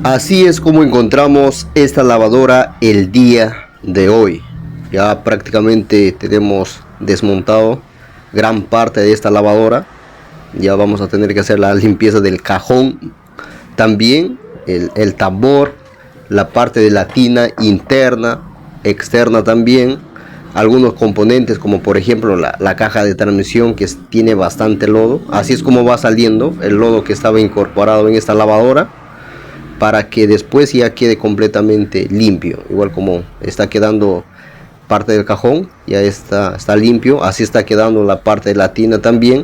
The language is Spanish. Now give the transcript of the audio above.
Así es como encontramos esta lavadora el día de hoy. Ya prácticamente tenemos desmontado gran parte de esta lavadora. Ya vamos a tener que hacer la limpieza del cajón, también el tambor, la parte de la tina interna, externa también, algunos componentes como por ejemplo la caja de transmisión que tiene bastante lodo. Así es como va saliendo el lodo que estaba incorporado en esta lavadora, para que después ya quede completamente limpio. Igual como está quedando parte del cajón, ya está limpio, así está quedando la parte de la tina también.